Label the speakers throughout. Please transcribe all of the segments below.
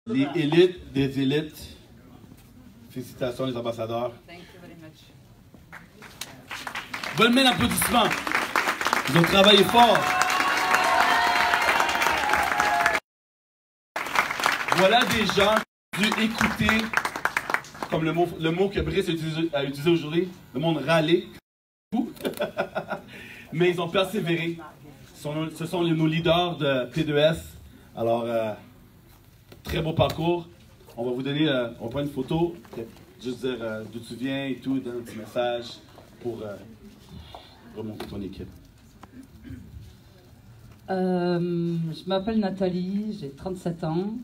Speaker 1: Les élites des élites. Félicitations les ambassadeurs.
Speaker 2: Thank you very much.
Speaker 1: Bonne main d'applaudissements. Ils ont travaillé fort. Voilà des gens qui ont dû écouter, comme le mot que Brice a utilisé aujourd'hui, le monde râler. Mais ils ont persévéré. Ce sont nos leaders de P2S. Alors, très beau parcours. On va vous donner, on prend une photo, juste dire d'où tu viens et tout, donner un petit message pour remonter ton équipe.
Speaker 3: Je m'appelle Nathalie, j'ai 37 ans.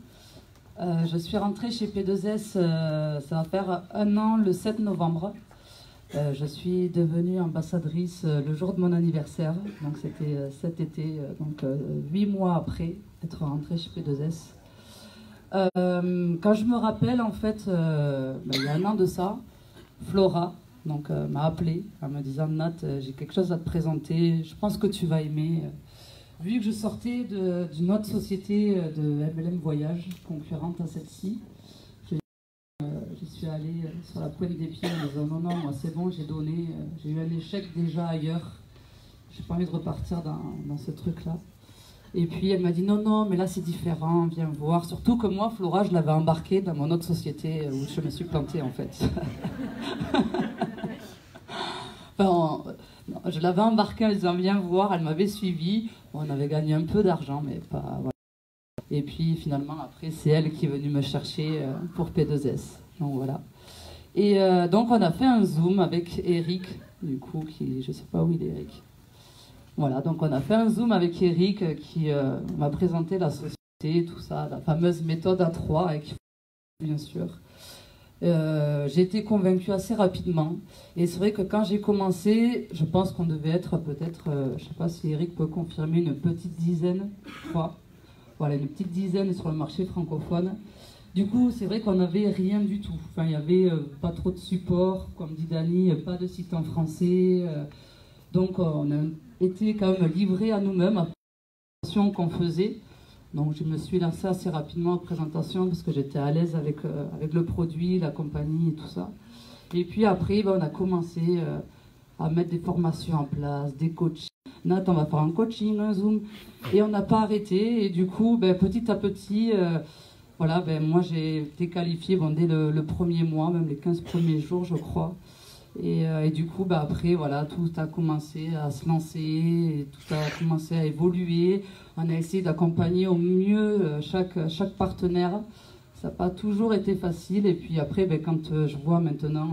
Speaker 3: Je suis rentrée chez P2S, ça va faire 1 an le 7 novembre. Je suis devenue ambassadrice le jour de mon anniversaire, donc c'était cet été, donc 8 mois après être rentrée chez P2S. Quand je me rappelle, en fait, il y a 1 an de ça, Flora m'a appelée en me disant « Nat, j'ai quelque chose à te présenter, je pense que tu vas aimer ». Vu que je sortais d'une autre société de MLM Voyage, concurrente à celle-ci, j'y suis allée sur la pointe des pieds en disant « Non, non, moi c'est bon, j'ai donné, j'ai eu un échec déjà ailleurs, j'ai pas envie de repartir dans ce truc-là ». Et puis elle m'a dit non, non, mais là c'est différent, viens voir. Surtout que moi, Flora, je l'avais embarquée dans mon autre société où je me suis plantée en fait. Enfin, je l'avais embarquée en disant viens voir, elle m'avait suivi. Bon, on avait gagné un peu d'argent, mais pas. Voilà. Et puis finalement, après, c'est elle qui est venue me chercher pour P2S. Donc voilà. Et donc on a fait un Zoom avec Eric, du coup, je sais pas où il est, Eric. Voilà, donc on a fait un Zoom avec Eric qui m'a présenté la société, tout ça, la fameuse méthode A3, avec bien sûr. J'ai été convaincue assez rapidement. Et c'est vrai que quand j'ai commencé, je pense qu'on devait être peut-être, je ne sais pas si Eric peut confirmer, une petite dizaine, quoi. Voilà, une petite dizaine sur le marché francophone. Du coup, c'est vrai qu'on n'avait rien du tout. Enfin, il n'y avait pas trop de support, comme dit Dani, pas de site en français. Donc on a été quand même livrés à nous-mêmes, à la présentation qu'on faisait. Donc je me suis lancée assez rapidement en présentation parce que j'étais à l'aise avec le produit, la compagnie et tout ça. Et puis après, on a commencé à mettre des formations en place, des coachings. Nat, on va faire un coaching, un Zoom. Et on n'a pas arrêté. Et du coup, petit à petit, voilà, moi j'ai été qualifiée dès le premier mois, même les 15 premiers jours, je crois. Et du coup, après, voilà, tout a commencé à se lancer, et tout a commencé à évoluer. On a essayé d'accompagner au mieux chaque partenaire. Ça n'a pas toujours été facile. Et puis après, quand je vois maintenant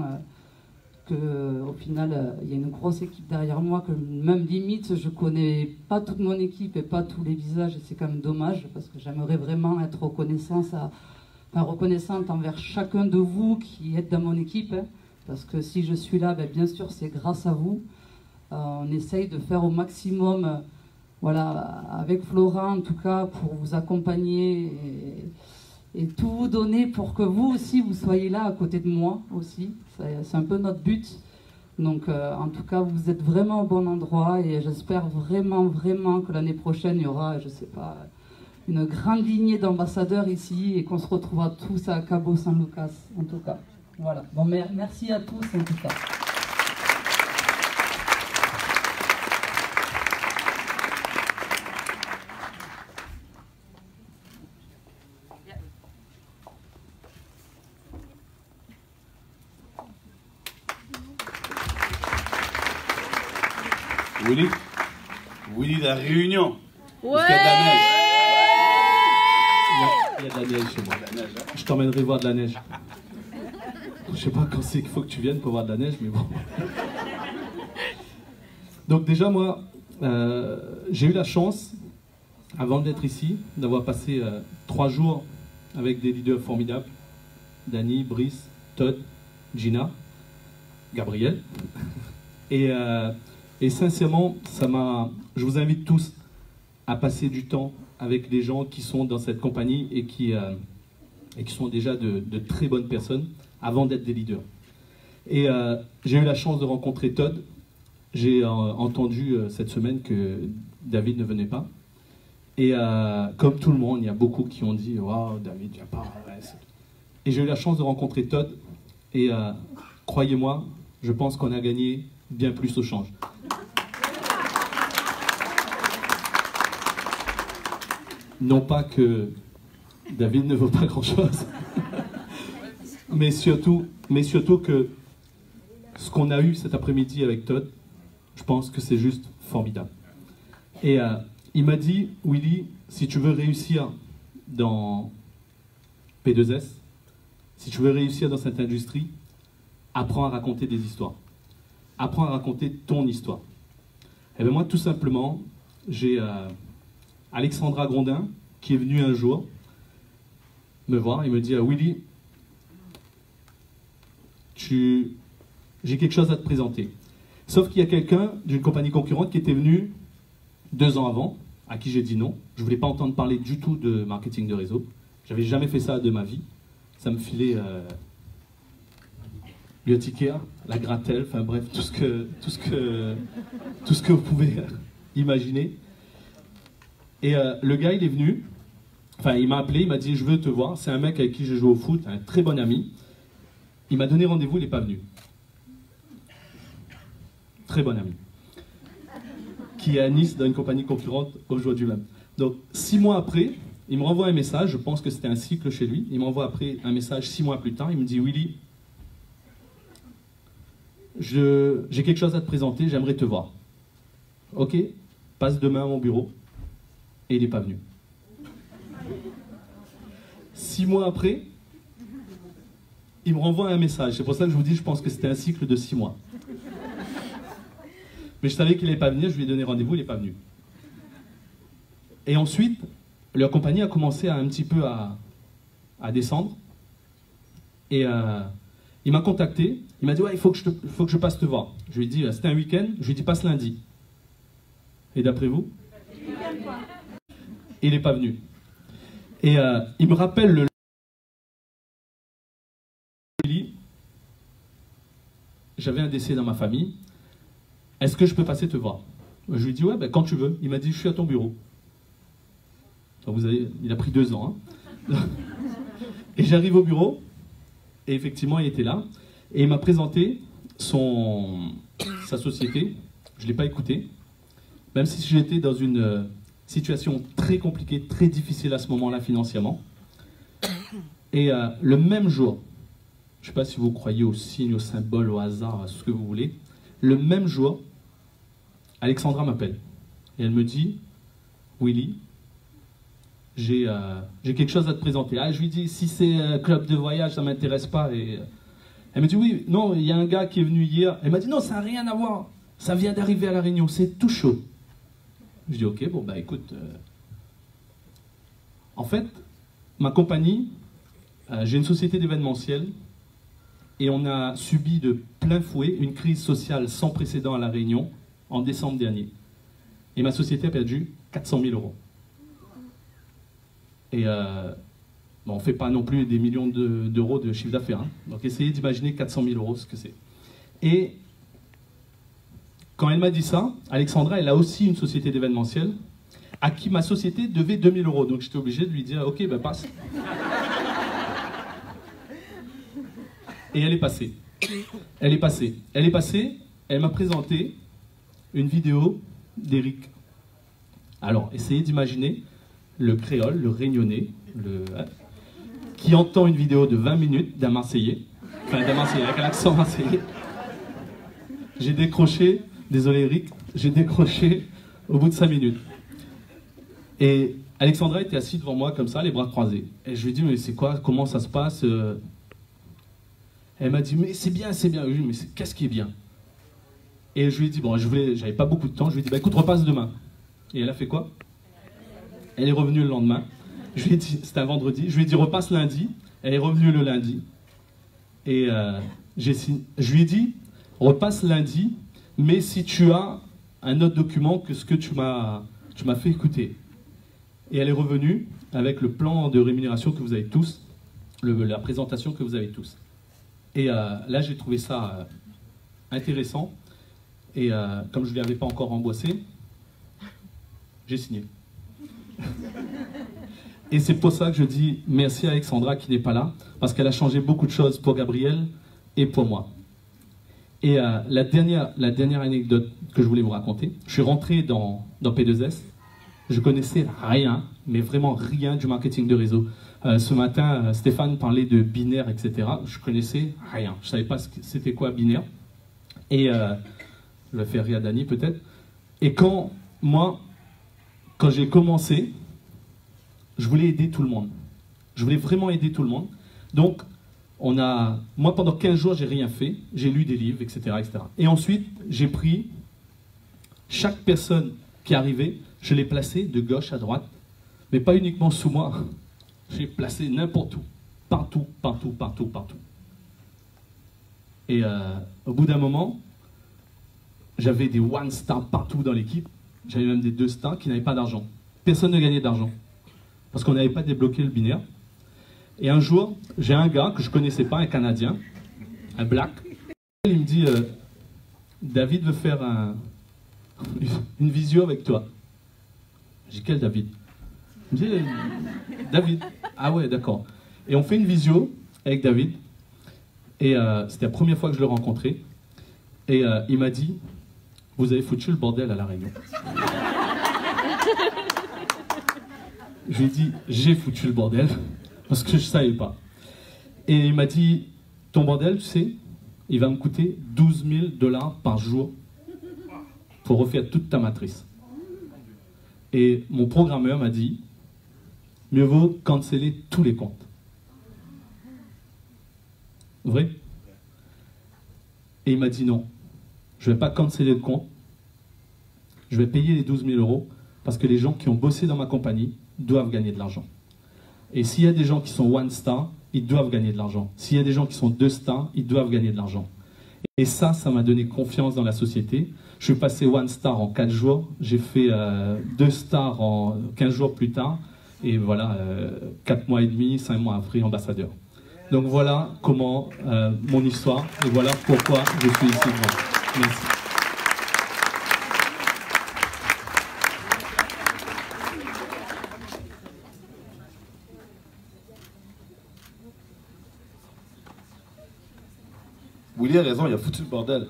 Speaker 3: qu'au final, il y a une grosse équipe derrière moi, que même limite, je ne connais pas toute mon équipe et pas tous les visages. Et c'est quand même dommage, parce que j'aimerais vraiment être reconnaissante envers chacun de vous qui êtes dans mon équipe. Parce que si je suis là, bien sûr, c'est grâce à vous. On essaye de faire au maximum, voilà, avec Flora en tout cas, pour vous accompagner et tout vous donner pour que vous aussi, vous soyez là à côté de moi aussi. C'est un peu notre but. Donc, en tout cas, vous êtes vraiment au bon endroit et j'espère vraiment, vraiment que l'année prochaine, il y aura, je sais pas, une grande lignée d'ambassadeurs ici et qu'on se retrouvera tous à Cabo San Lucas, en tout cas. Voilà. Bon, merci à tous en tout cas.
Speaker 1: Willy de la Réunion.
Speaker 4: Ouais.
Speaker 1: Il y a de la neige.
Speaker 5: Il y a de la neige chez moi. Je t'emmènerai voir de la neige. Je sais pas quand c'est qu'il faut que tu viennes pour voir de la neige, mais bon. Donc déjà, moi, j'ai eu la chance, avant d'être ici, d'avoir passé 3 jours avec des leaders formidables. Dani, Brice, Todd, Gina, Gabriel. Et sincèrement, je vous invite tous à passer du temps avec des gens qui sont dans cette compagnie et qui sont déjà de très bonnes personnes avant d'être des leaders. Et j'ai eu la chance de rencontrer Todd. J'ai entendu cette semaine que David ne venait pas. Et comme tout le monde, il y a beaucoup qui ont dit « Waouh, David, viens pas, Et j'ai eu la chance de rencontrer Todd. Et croyez-moi, je pense qu'on a gagné bien plus au change. Non pas que David ne vaut pas grand-chose, mais surtout que ce qu'on a eu cet après-midi avec Todd, je pense que c'est juste formidable. Et il m'a dit, Willy, si tu veux réussir dans P2S, si tu veux réussir dans cette industrie, apprends à raconter des histoires. Apprends à raconter ton histoire. Et bien moi, tout simplement, j'ai Alexandra Grondin, qui est venue un jour me voir et me dit, Willy, j'ai quelque chose à te présenter. Sauf qu'il y a quelqu'un d'une compagnie concurrente qui était venu 2 ans avant, à qui j'ai dit non. Je ne voulais pas entendre parler du tout de marketing de réseau. J'avais jamais fait ça de ma vie. Ça me filait le ticket, la gratelle, enfin bref, tout ce que vous pouvez imaginer. Et le gars, il est venu, enfin il m'a appelé, il m'a dit je veux te voir. C'est un mec avec qui je joue au foot, un très bon ami. Il m'a donné rendez-vous, il n'est pas venu. Très bon ami. Qui est à Nice dans une compagnie concurrente aujourd'hui même. Donc 6 mois après, il me renvoie un message, je pense que c'était un cycle chez lui. Il m'envoie après un message 6 mois plus tard, il me dit Willy, j'ai quelque chose à te présenter, j'aimerais te voir. Ok, passe demain à mon bureau. Et il n'est pas venu. 6 mois après, il me renvoie un message. C'est pour ça que je vous dis, je pense que c'était un cycle de 6 mois. Mais je savais qu'il n'allait pas venir, je lui ai donné rendez-vous, il n'est pas venu. Et ensuite, leur compagnie a commencé un petit peu à descendre. Et il m'a contacté, il m'a dit ouais, il faut que je passe te voir. Je lui ai dit, c'était un week-end, je lui ai dit passe lundi. Et d'après vous? Et il n'est pas venu. Et il me rappelle le j'avais un décès dans ma famille, est-ce que je peux passer te voir? Je lui ai dit ouais, ben, quand tu veux. Il m'a dit je suis à ton bureau. Donc il a pris 2 ans. Hein. Et j'arrive au bureau, et effectivement il était là, et il m'a présenté sa société. Je ne l'ai pas écouté, même si j'étais dans une situation très compliquée, très difficile à ce moment-là financièrement. Et le même jour, je ne sais pas si vous croyez aux signes, aux symboles, au hasard, à ce que vous voulez, le même jour, Alexandra m'appelle. Et elle me dit, Willy, j'ai quelque chose à te présenter. Ah, je lui dis, si c'est club de voyage, ça ne m'intéresse pas. Et elle me dit, oui, non, il y a un gars qui est venu hier. Elle m'a dit, non, ça n'a rien à voir. Ça vient d'arriver à La Réunion, c'est tout chaud. Je dis, ok, bon, bah écoute. En fait, ma compagnie, j'ai une société d'événementiel et on a subi de plein fouet une crise sociale sans précédent à La Réunion en décembre dernier. Et ma société a perdu 400 000 euros. Et bon, on ne fait pas non plus des millions d'euros de chiffre d'affaires. Hein. Donc essayez d'imaginer 400 000 euros, ce que c'est. Et quand elle m'a dit ça, Alexandra, elle a aussi une société d'événementiel à qui ma société devait 2 000 euros. Donc j'étais obligé de lui dire, ok, ben passe. Et elle est passée. Elle est passée. Elle est passée, elle m'a présenté une vidéo d'Éric. Alors, essayez d'imaginer le créole, le réunionnais, qui entend une vidéo de 20 minutes d'un Marseillais, enfin d'un Marseillais, avec un accent marseillais. J'ai décroché, désolé Eric, j'ai décroché au bout de 5 minutes. Et Alexandra était assise devant moi comme ça, les bras croisés. Et je lui ai dit, mais c'est quoi, comment ça se passe? Elle m'a dit, mais c'est bien, c'est bien. Je lui ai dit, mais qu'est-ce qui est bien? Et je lui ai dit, bon, j'avais pas beaucoup de temps, je lui ai dit, bah écoute, repasse demain. Et elle a fait quoi? Elle est revenue le lendemain. Je lui ai dit, c'était un vendredi, je lui ai dit, repasse lundi. Elle est revenue le lundi. Et je lui ai dit, repasse lundi, mais si tu as un autre document que ce que tu m'as fait écouter. Et elle est revenue avec le plan de rémunération que vous avez tous, la présentation que vous avez tous. Et là, j'ai trouvé ça intéressant. Et comme je ne lui avais pas encore embossé, j'ai signé. Et c'est pour ça que je dis merci à Alexandra qui n'est pas là, parce qu'elle a changé beaucoup de choses pour Gabriel et pour moi. Et la dernière anecdote que je voulais vous raconter, je suis rentré dans P2S, je connaissais rien, mais vraiment rien du marketing de réseau. Ce matin, Stéphane parlait de binaire, etc. Je connaissais rien, je ne savais pas c'était quoi binaire. Et je vais faire rire Dani peut-être. Et quand j'ai commencé, je voulais aider tout le monde. Je voulais vraiment aider tout le monde. Donc, moi, pendant 15 jours, j'ai rien fait. J'ai lu des livres, etc., etc. Et ensuite, j'ai pris chaque personne qui arrivait, je l'ai placée de gauche à droite, mais pas uniquement sous moi. J'ai placé n'importe où. Partout, partout, partout, partout. Et au bout d'un moment, j'avais des one stars partout dans l'équipe. J'avais même des 2 stars qui n'avaient pas d'argent. Personne ne gagnait d'argent. Parce qu'on n'avait pas débloqué le binaire. Et un jour, j'ai un gars que je ne connaissais pas, un Canadien, un black. Il me dit, David veut faire une visio avec toi. J'ai dit, quel David? Il me dit, David. Ah ouais, d'accord. Et on fait une visio avec David. Et c'était la première fois que je le rencontrais. Et il m'a dit, vous avez foutu le bordel à La Réunion. Je lui ai dit, j'ai foutu le bordel, parce que je ne savais pas. Et il m'a dit, ton bordel, tu sais, il va me coûter 12 000 $ par jour pour refaire toute ta matrice. Et mon programmeur m'a dit, mieux vaut canceller tous les comptes. Vrai? Et il m'a dit non, je ne vais pas canceller le compte, je vais payer les 12 000 € parce que les gens qui ont bossé dans ma compagnie doivent gagner de l'argent. Et s'il y a des gens qui sont one star, ils doivent gagner de l'argent. S'il y a des gens qui sont 2 stars, ils doivent gagner de l'argent. Et ça m'a donné confiance dans la société. Je suis passé one star en 4 jours, j'ai fait 2 stars en 15 jours plus tard, et voilà, 4 mois et demi, 5 mois après, ambassadeur. Donc voilà comment mon histoire, et voilà pourquoi je suis ici devant. Merci.
Speaker 1: Willy a raison, il a foutu le bordel.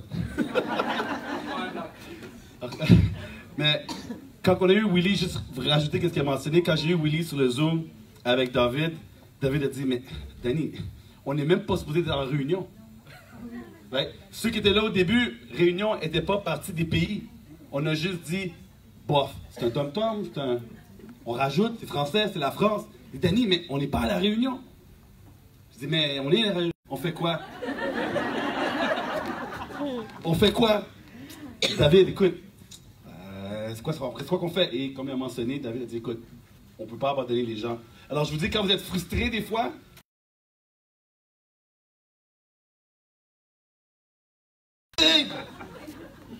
Speaker 1: Mais quand on a eu Willy, juste rajouter ce qu'il a mentionné, quand j'ai eu Willy sur le Zoom avec David, David a dit, mais Danny, on n'est même pas supposé être en réunion. Ouais. Ceux qui étaient là au début, réunion n'était pas partie des pays. On a juste dit, bof, c'est un tom-tom, on rajoute, c'est français, c'est la France. Et Danny, mais on n'est pas à la réunion. Je dis, mais on est à la réunion. On fait quoi? On fait quoi? David, écoute, c'est quoi qu'on fait? Et comme il a mentionné, David a dit, écoute, on ne peut pas abandonner les gens. Alors je vous dis, quand vous êtes frustrés des fois,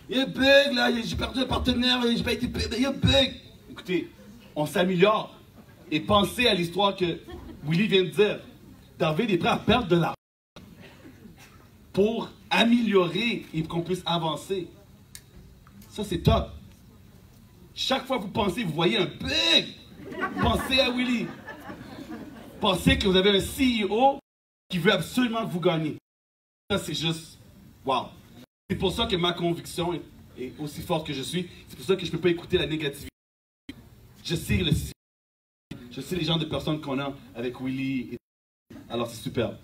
Speaker 1: il y a un bug là, j'ai perdu un partenaire, j'ai pas été payé, il y a un bug. Écoutez, on s'améliore. Et pensez à l'histoire que Willy vient de dire. David est prêt à perdre de l'argent pour améliorer et qu'on puisse avancer. Ça, c'est top. Chaque fois que vous pensez, vous voyez un bug, pensez à Willy. Pensez que vous avez un CEO qui veut absolument que vous gagnez. Ça, c'est juste, wow. C'est pour ça que ma conviction est aussi forte que je suis. C'est pour ça que je ne peux pas écouter la négativité. Je sais le système. Je sais les genres de personnes qu'on a avec Willy. Alors, c'est superbe.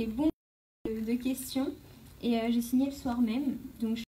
Speaker 2: été bon de questions et j'ai signé le soir même. Donc